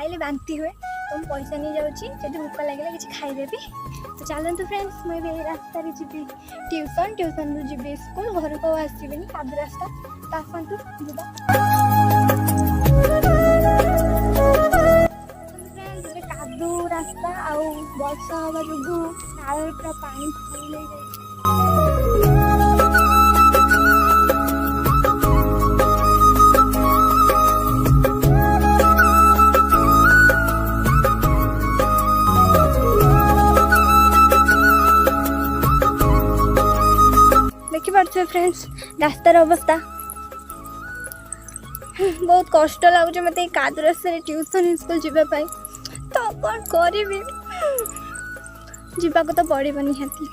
खाइले बांती हुए तो मुझे पैसा नहीं जाऊँगी जब भोक लगे किसी खाईदेवी। तो चलते फ्रेंड्स मुझे रास्त जी ट्यूशन ट्यूशन रु जी स्कूल घर को आसबे कादू रास्ता तो आसतु जा कादू रास्ता आउ वर्षा हवा जो नाल पूरा पानी फुल हो देखिपे फ्रेंड्स रास्तार अवस्था बहुत कष्ट लगुच मत कादू रास्ते ट्यूशन स्कूल जावाई तो कौन करी जावाक तो पड़ो निहाती।